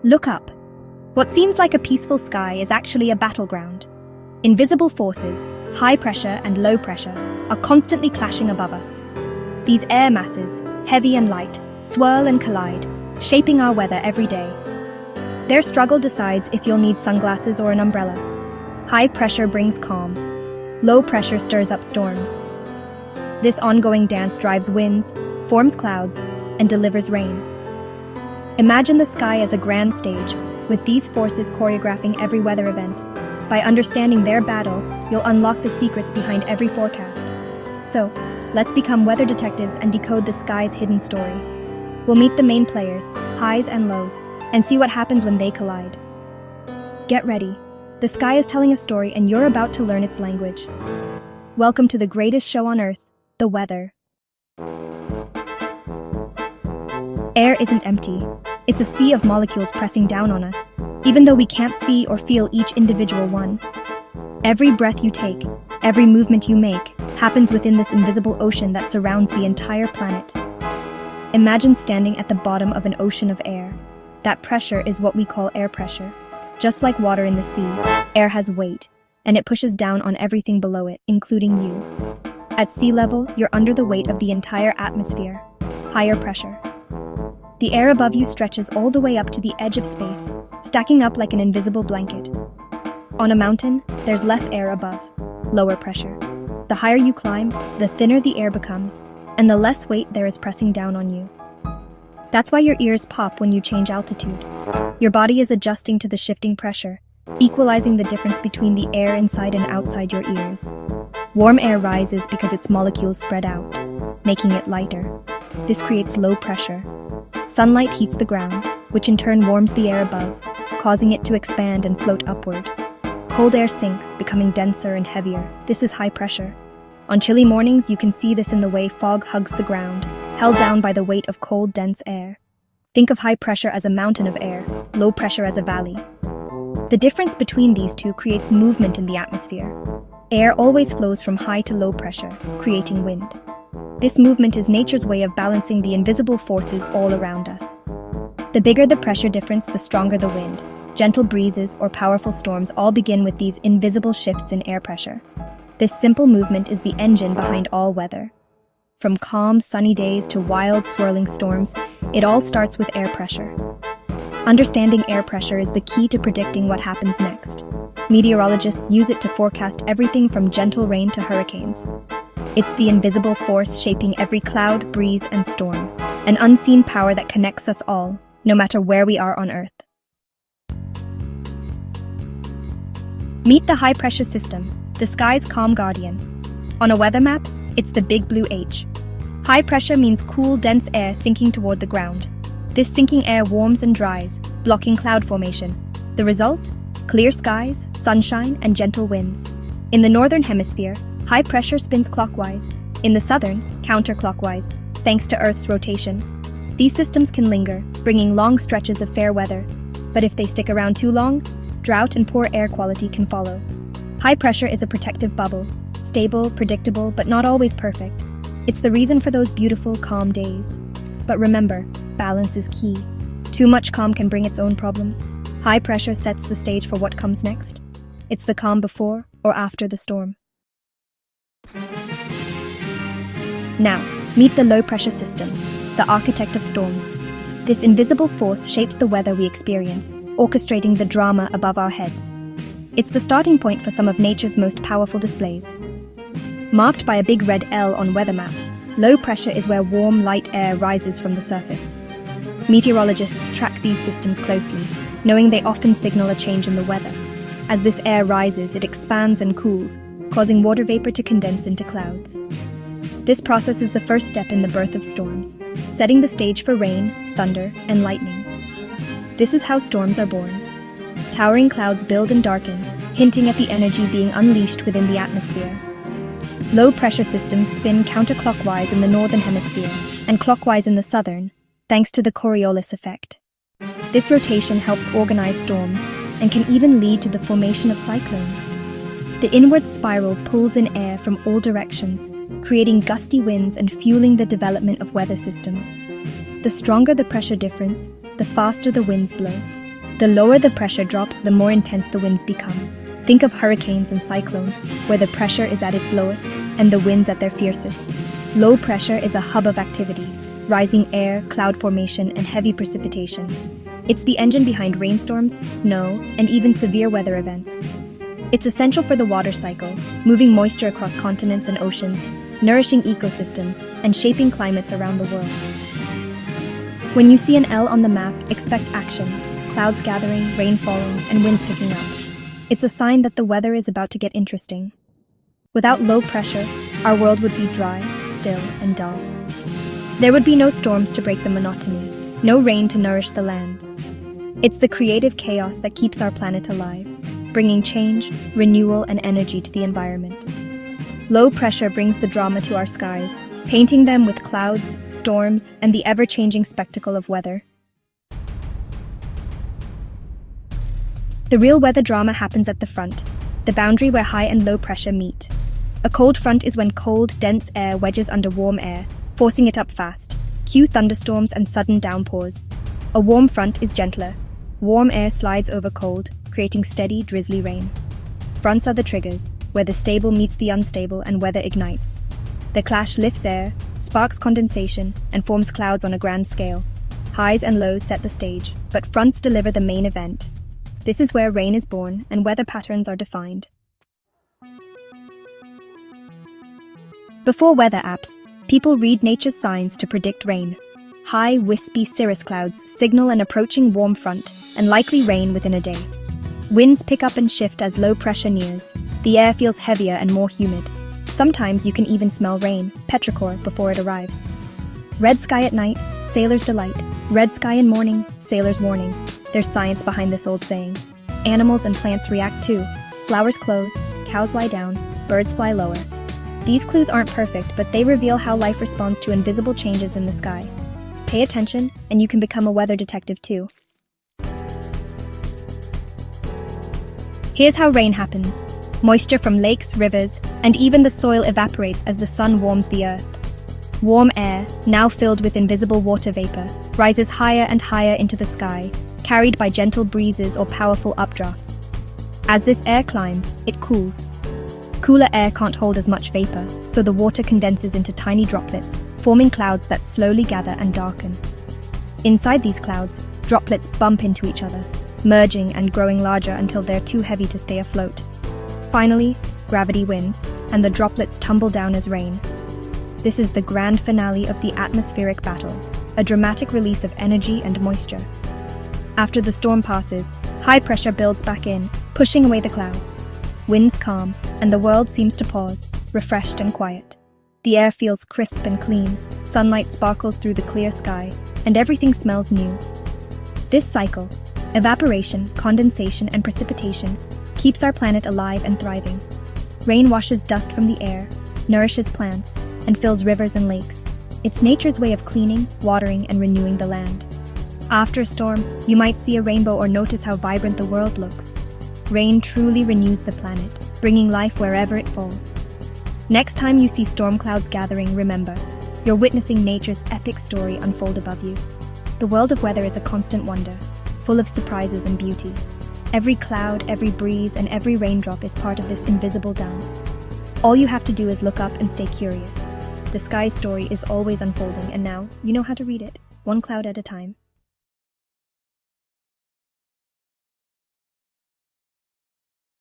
Look up. What seems like a peaceful sky is actually a battleground. Invisible forces, high pressure and low pressure, are constantly clashing above us. These air masses, heavy and light, swirl and collide, shaping our weather every day. Their struggle decides if you'll need sunglasses or an umbrella. High pressure brings calm. Low pressure stirs up storms. This ongoing dance drives winds, forms clouds, and delivers rain. Imagine the sky as a grand stage, with these forces choreographing every weather event. By understanding their battle, you'll unlock the secrets behind every forecast. So, let's become weather detectives and decode the sky's hidden story. We'll meet the main players, highs and lows, and see what happens when they collide. Get ready. The sky is telling a story and you're about to learn its language. Welcome to the greatest show on Earth, the weather. Air isn't empty. It's a sea of molecules pressing down on us, even though we can't see or feel each individual one. Every breath you take, every movement you make, happens within this invisible ocean that surrounds the entire planet. Imagine standing at the bottom of an ocean of air. That pressure is what we call air pressure. Just like water in the sea, air has weight, and it pushes down on everything below it, including you. At sea level, you're under the weight of the entire atmosphere. Higher pressure. The air above you stretches all the way up to the edge of space, stacking up like an invisible blanket. On a mountain, there's less air above, lower pressure. The higher you climb, the thinner the air becomes, and the less weight there is pressing down on you. That's why your ears pop when you change altitude. Your body is adjusting to the shifting pressure, equalizing the difference between the air inside and outside your ears. Warm air rises because its molecules spread out, making it lighter. This creates low pressure. Sunlight heats the ground, which in turn warms the air above, causing it to expand and float upward. Cold air sinks, becoming denser and heavier. This is high pressure. On chilly mornings, you can see this in the way fog hugs the ground, held down by the weight of cold, dense air. Think of high pressure as a mountain of air, low pressure as a valley. The difference between these two creates movement in the atmosphere. Air always flows from high to low pressure, creating wind. This movement is nature's way of balancing the invisible forces all around us. The bigger the pressure difference, the stronger the wind. Gentle breezes or powerful storms all begin with these invisible shifts in air pressure. This simple movement is the engine behind all weather. From calm, sunny days to wild, swirling storms, it all starts with air pressure. Understanding air pressure is the key to predicting what happens next. Meteorologists use it to forecast everything from gentle rain to hurricanes. It's the invisible force shaping every cloud, breeze, and storm, an unseen power that connects us all, no matter where we are on Earth. Meet the high-pressure system, the sky's calm guardian. On a weather map, it's the big blue H. High pressure means cool, dense air sinking toward the ground. This sinking air warms and dries, blocking cloud formation. The result? Clear skies, sunshine, and gentle winds. In the northern hemisphere, high pressure spins clockwise. In the southern, counterclockwise, thanks to Earth's rotation. These systems can linger, bringing long stretches of fair weather. But if they stick around too long, drought and poor air quality can follow. High pressure is a protective bubble, stable, predictable, but not always perfect. It's the reason for those beautiful, calm days. But remember, balance is key. Too much calm can bring its own problems. High pressure sets the stage for what comes next. It's the calm before or after the storm. Now, meet the low pressure system, the architect of storms. This invisible force shapes the weather we experience, orchestrating the drama above our heads. It's the starting point for some of nature's most powerful displays. Marked by a big red L on weather maps, low pressure is where warm, light air rises from the surface. Meteorologists track these systems closely, knowing they often signal a change in the weather. As this air rises, it expands and cools, causing water vapor to condense into clouds. This process is the first step in the birth of storms, setting the stage for rain, thunder, and lightning. This is how storms are born. Towering clouds build and darken, hinting at the energy being unleashed within the atmosphere. Low-pressure systems spin counterclockwise in the northern hemisphere and clockwise in the southern, thanks to the Coriolis effect. This rotation helps organize storms and can even lead to the formation of cyclones. The inward spiral pulls in air from all directions, creating gusty winds and fueling the development of weather systems. The stronger the pressure difference, the faster the winds blow. The lower the pressure drops, the more intense the winds become. Think of hurricanes and cyclones, where the pressure is at its lowest and the winds at their fiercest. Low pressure is a hub of activity, rising air, cloud formation, and heavy precipitation. It's the engine behind rainstorms, snow, and even severe weather events. It's essential for the water cycle, moving moisture across continents and oceans, nourishing ecosystems, and shaping climates around the world. When you see an L on the map, expect action: clouds gathering, rain falling, and winds picking up. It's a sign that the weather is about to get interesting. Without low pressure, our world would be dry, still, and dull. There would be no storms to break the monotony, no rain to nourish the land. It's the creative chaos that keeps our planet alive, bringing change, renewal, and energy to the environment. Low pressure brings the drama to our skies, painting them with clouds, storms, and the ever-changing spectacle of weather. The real weather drama happens at the front, the boundary where high and low pressure meet. A cold front is when cold, dense air wedges under warm air, forcing it up fast. Cue thunderstorms and sudden downpours. A warm front is gentler. Warm air slides over cold, creating steady, drizzly rain. Fronts are the triggers, where the stable meets the unstable and weather ignites. The clash lifts air, sparks condensation, and forms clouds on a grand scale. Highs and lows set the stage, but fronts deliver the main event. This is where rain is born and weather patterns are defined. Before weather apps, people read nature's signs to predict rain. High, wispy cirrus clouds signal an approaching warm front and likely rain within a day. Winds pick up and shift as low pressure nears. The air feels heavier and more humid. Sometimes you can even smell rain, petrichor, before it arrives. Red sky at night, sailor's delight. Red sky in morning, sailor's warning. There's science behind this old saying. Animals and plants react too. Flowers close, cows lie down, birds fly lower. These clues aren't perfect, but they reveal how life responds to invisible changes in the sky. Pay attention, and you can become a weather detective too. Here's how rain happens. Moisture from lakes, rivers, and even the soil evaporates as the sun warms the earth. Warm air, now filled with invisible water vapor, rises higher and higher into the sky, carried by gentle breezes or powerful updrafts. As this air climbs, it cools. Cooler air can't hold as much vapor, so the water condenses into tiny droplets, forming clouds that slowly gather and darken. Inside these clouds, droplets bump into each other, merging and growing larger until they're too heavy to stay afloat. Finally, gravity wins, and the droplets tumble down as rain. This is the grand finale of the atmospheric battle, a dramatic release of energy and moisture. After the storm passes, high pressure builds back in, pushing away the clouds. Winds calm, and the world seems to pause, refreshed and quiet. The air feels crisp and clean, sunlight sparkles through the clear sky, and everything smells new. This cycle, evaporation, condensation, and precipitation, keeps our planet alive and thriving. Rain washes dust from the air, nourishes plants, and fills rivers and lakes. It's nature's way of cleaning, watering, and renewing the land. After a storm, you might see a rainbow or notice how vibrant the world looks. Rain truly renews the planet, bringing life wherever it falls. Next time you see storm clouds gathering, remember, you're witnessing nature's epic story unfold above you. The world of weather is a constant wonder, full of surprises and beauty. Every cloud, every breeze, and every raindrop is part of this invisible dance. All you have to do is look up and stay curious. The sky's story is always unfolding, and now you know how to read it, one cloud at a time.